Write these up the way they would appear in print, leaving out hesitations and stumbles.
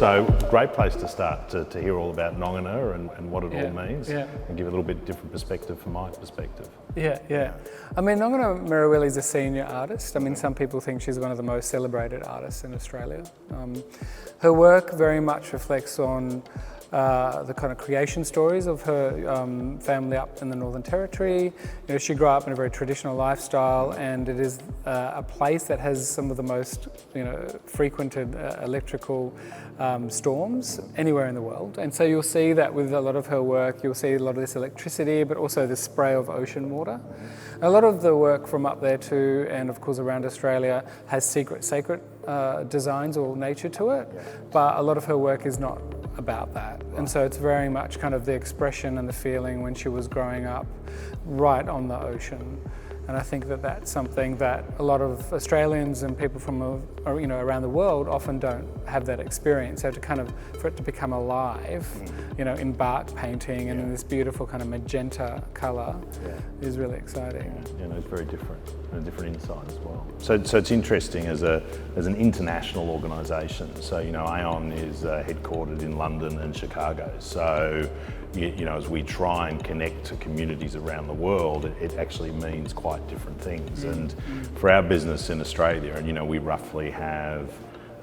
So great place to start to hear all about Nongana and what it all means, and give a little bit different perspective from my perspective. Yeah. I mean, Nongana Merawili is a senior artist. I mean, some people think she's one of the most celebrated artists in Australia. Her work very much reflects on the kind of creation stories of her family up in the Northern Territory. She grew up in a very traditional lifestyle, and it is a place that has some of the most frequented electrical storms anywhere in the world. And so you'll see that with a lot of her work, you'll see a lot of this electricity, but also the spray of ocean water. A lot of the work from up there too, and of course around Australia, has sacred designs or nature to it, but a lot of her work is not about that. And so it's very much kind of the expression and the feeling when she was growing up right on the ocean. And I think that that's something that a lot of Australians and people from around the world often don't have that experience. So for it to become alive, in bark painting and in this beautiful kind of magenta colour is really exciting. It's very different, and a different insight as well. So it's interesting as an international organisation. So Aon is headquartered in London and Chicago. So as we try and connect to communities around the world, it actually means quite different things. And for our business in Australia, and we roughly have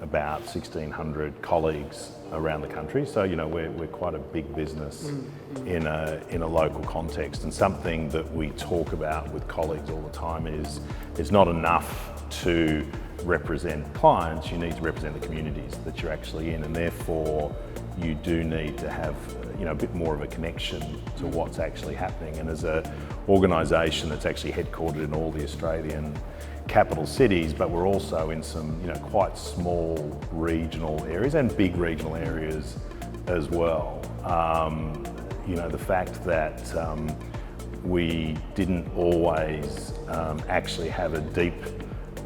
about 1,600 colleagues around the country. So we're quite a big business in a local context. And something that we talk about with colleagues all the time is it's not enough to represent clients. You need to represent the communities that you're actually in, and therefore you do need to have a bit more of a connection to what's actually happening. And as an organisation that's actually headquartered in all the Australian capital cities, but we're also in some quite small regional areas and big regional areas as well. The fact that we didn't always actually have a deep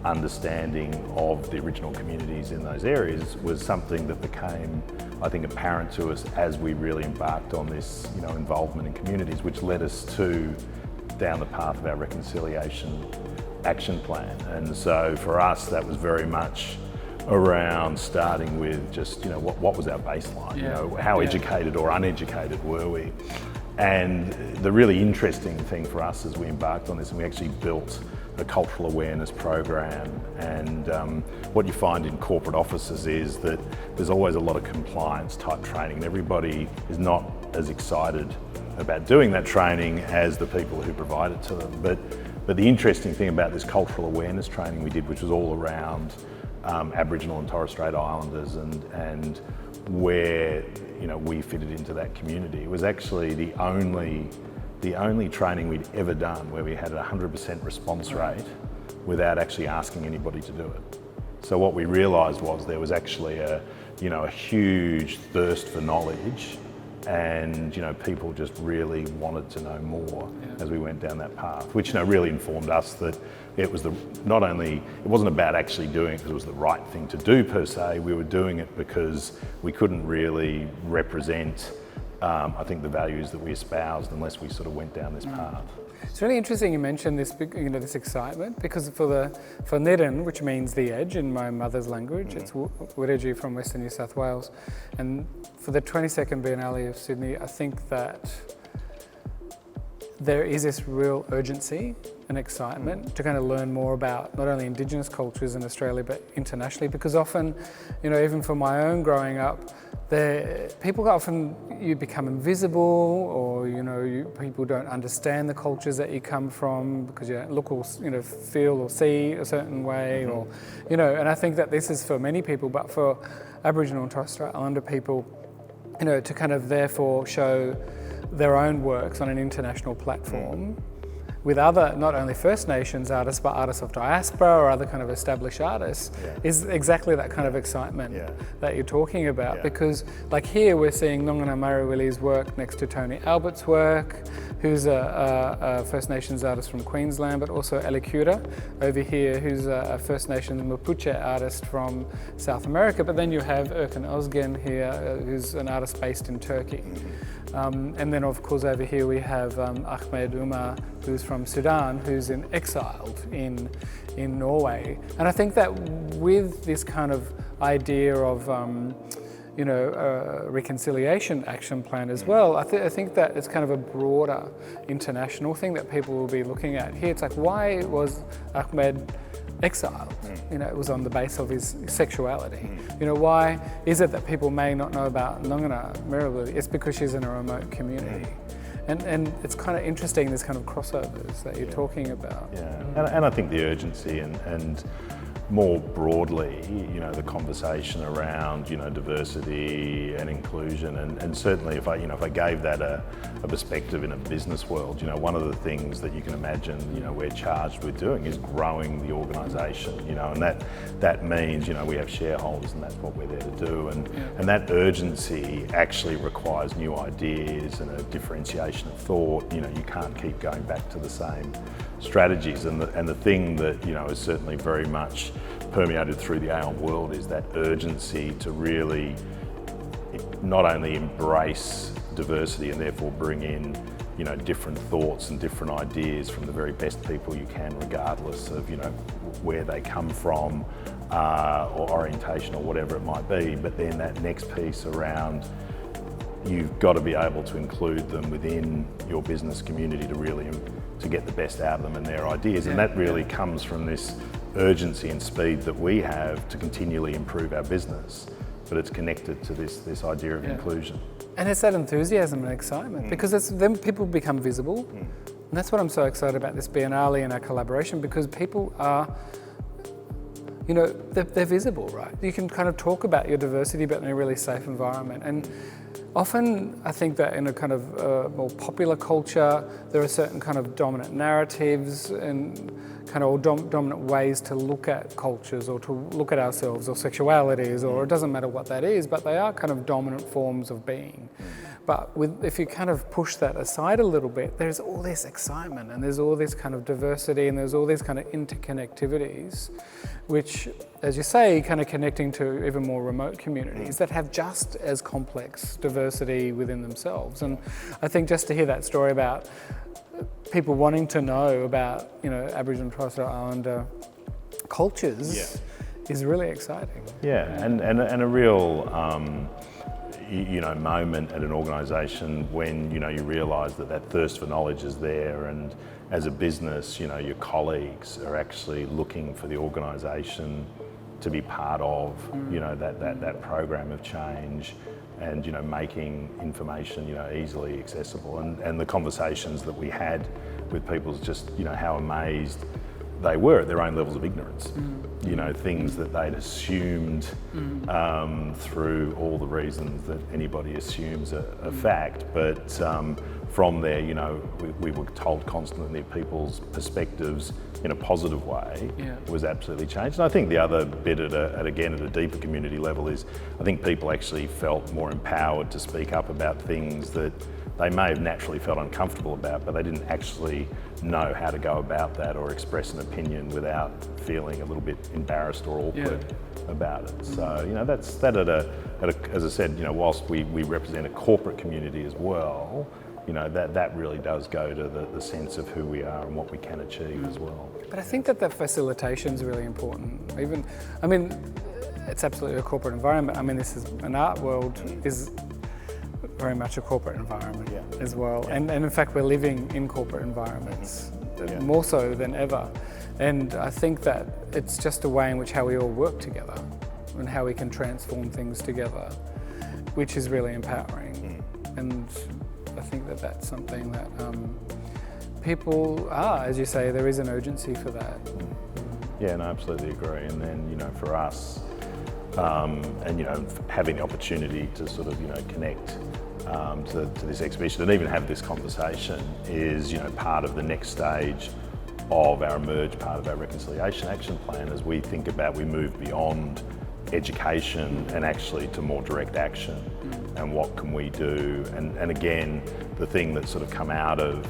understanding of the original communities in those areas was something that became, I think, apparent to us as we really embarked on this involvement in communities, which led us down the path of our reconciliation action plan. And so for us, that was very much around starting with just what was our baseline, how educated or uneducated were we. And the really interesting thing for us as we embarked on this, and we actually built a cultural awareness program, and what you find in corporate offices is that there's always a lot of compliance type training, and everybody is not as excited about doing that training as the people who provide it to them. But the interesting thing about this cultural awareness training we did, which was all around Aboriginal and Torres Strait Islanders and where we fitted into that community, was actually the only training we'd ever done where we had a 100% response rate without actually asking anybody to do it. So what we realised was there was actually a huge thirst for knowledge, and people just really wanted to know more as we went down that path, which really informed us that it was it wasn't about actually doing it because it was the right thing to do per se. We were doing it because we couldn't really represent I think the values that we espoused unless we sort of went down this path. It's really interesting you mentioned this, this excitement, because for NIRIN, which means the edge in my mother's language, it's Wiradjuri from Western New South Wales, and for the 22nd Bienanle of Sydney, I think that there is this real urgency and excitement to kind of learn more about not only Indigenous cultures in Australia but internationally, because often, even for my own growing up, people often, you become invisible, or people don't understand the cultures that you come from because you don't look or feel or see a certain way, or and I think that this is for many people, but for Aboriginal and Torres Strait Islander people, to kind of therefore show their own works on an international platform with other, not only First Nations artists, but artists of diaspora or other kind of established artists, is exactly that kind of excitement that you're talking about. Because like here, we're seeing Nongana Merawili's work next to Tony Albert's work, who's a First Nations artist from Queensland, but also Elikura over here, who's a First Nations Mapuche artist from South America. But then you have Erkan Özgen here, who's an artist based in Turkey. And then of course over here we have Ahmed Umar, who's from Sudan, who's exiled in Norway. And I think that with this kind of idea of a reconciliation action plan as well. I think that it's kind of a broader international thing that people will be looking at here. It's like, why was Ahmed exiled? It was on the base of his sexuality. Why is it that people may not know about Ngana Mirabili? It's because she's in a remote community. And it's kind of interesting, this kind of crossovers that you're talking about. Yeah, and I think the urgency and more broadly, the conversation around, diversity and inclusion, and certainly if I gave that a perspective in a business world, one of the things that you can imagine, we're charged with doing is growing the organisation, and that means, we have shareholders and that's what we're there to do, and that urgency actually requires new ideas and a differentiation of thought. You can't keep going back to the same strategies, and the thing that, is certainly very much permeated through the Aon world is that urgency to really not only embrace diversity and therefore bring in, different thoughts and different ideas from the very best people you can, regardless of, where they come from or orientation or whatever it might be. But then that next piece around, you've got to be able to include them within your business community to get the best out of them and their ideas. And that really comes from this urgency and speed that we have to continually improve our business, but it's connected to this idea of inclusion. And it's that enthusiasm and excitement, because then people become visible. And that's what I'm so excited about this Bienale and our collaboration, because people are, they're visible, right? You can kind of talk about your diversity, but in a really safe environment. And often I think that in a kind of more popular culture, there are certain kind of dominant narratives and kind of dominant ways to look at cultures or to look at ourselves or sexualities, or it doesn't matter what that is, but they are kind of dominant forms of being. But if you kind of push that aside a little bit, there's all this excitement and there's all this kind of diversity and there's all these kind of interconnectivities, which, as you say, kind of connecting to even more remote communities that have just as complex diversity within themselves. And I think just to hear that story about people wanting to know about, Aboriginal and Torres Strait Islander cultures is really exciting. Yeah, and a real moment at an organisation when you realise that thirst for knowledge is there, and as a business, your colleagues are actually looking for the organisation to be part of, that program of change, and making information easily accessible, and the conversations that we had with people is just how amazed they were at their own levels of ignorance. Things that they'd assumed through all the reasons that anybody assumes a fact, but from there, we were told constantly that people's perspectives in a positive way was absolutely changed. And I think the other bit at a deeper community level is, I think people actually felt more empowered to speak up about things that they may have naturally felt uncomfortable about, but they didn't actually know how to go about that or express an opinion without feeling a little bit embarrassed or awkward about it. So, that's that as I said, whilst we represent a corporate community as well, that really does go to the sense of who we are and what we can achieve as well. But I think that facilitation is really important. It's absolutely a corporate environment. This is an art world is very much a corporate environment as well. And in fact, we're living in corporate environments more so than ever. And I think that it's just a way in which how we all work together and how we can transform things together, which is really empowering. And I think that that's something that people are, as you say, there is an urgency for that. Yeah, no, I absolutely agree. And then, for us, and having the opportunity to sort of connect to this exhibition and even have this conversation is part of the next stage of our Emerge, part of our Reconciliation Action Plan, as we think about, we move beyond education and actually to more direct action, and what can we do. And again, the thing that's sort of come out of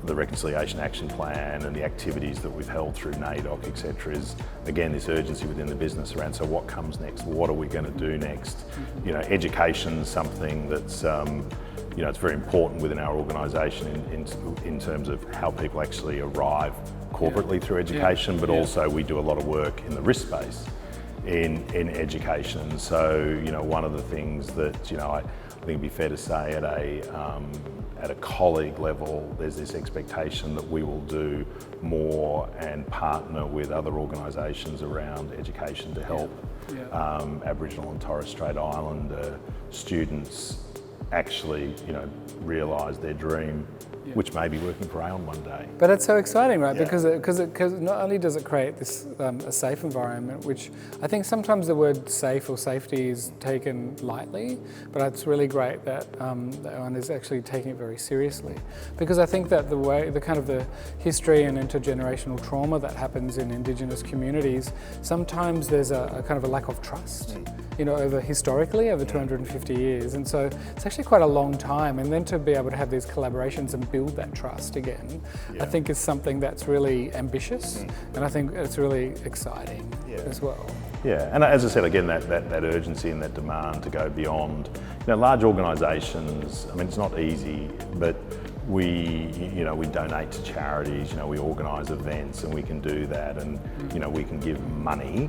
the Reconciliation Action Plan and the activities that we've held through NAIDOC, etc., is again this urgency within the business around, so what comes next? What are we going to do next? Education's something that's it's very important within our organisation in terms of how people actually arrive corporately through education, but also we do a lot of work in the risk space. in education. So, you know, one of the things that, you know, I think it'd be fair to say at a colleague level, there's this expectation that we will do more and partner with other organisations around education to help Aboriginal and Torres Strait Islander students actually, you know, realise their dream, which may be working for Aon one day. But it's so exciting, right? Because not only does it create this a safe environment, which I think sometimes the word safe or safety is taken lightly, but it's really great that Aon is actually taking it very seriously. Because I think that the kind of the history and intergenerational trauma that happens in Indigenous communities, sometimes there's a kind of a lack of trust, you know, over 250 years. And so it's actually quite a long time. And then to be able to have these collaborations and build that trust again, I think is something that's really ambitious, and I think it's really exciting as well. Yeah, and as I said, again, that urgency and that demand to go beyond, you know, large organisations, I mean, it's not easy, but we donate to charities, you know, we organise events and we can do that, and, you know, we can give money,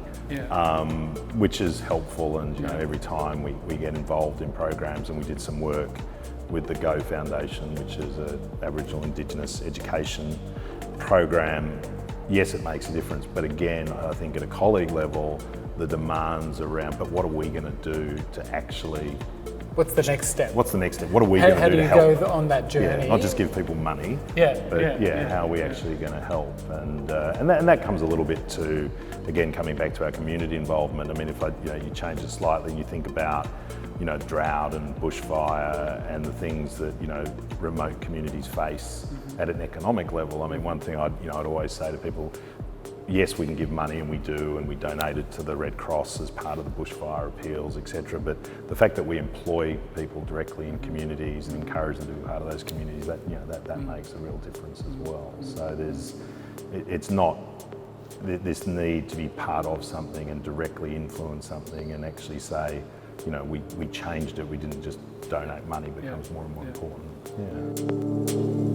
which is helpful, and, you know, every time we get involved in programs, and we did some work with the Go Foundation, which is an Aboriginal Indigenous education program. Yes, it makes a difference, but again, I think at a colleague level, the demands around, but what are we going to do to actually... What's the next step? What's the next step? What are we going to do to help? How do you go on that journey? Yeah, not just give people money, but how are we actually going to help? And that comes a little bit to, again, coming back to our community involvement. I mean, if you change it slightly and you think about, you know, drought and bushfire and the things that, you know, remote communities face at an economic level. I mean, one thing I'd always say to people, yes, we can give money, and we do, and we donate it to the Red Cross as part of the bushfire appeals, etc. But the fact that we employ people directly in communities and encourage them to be part of those communities, that makes a real difference as well. So it's not this need to be part of something and directly influence something and actually say, you know, we changed it. We didn't just donate money. Becomes more and more important. Yeah.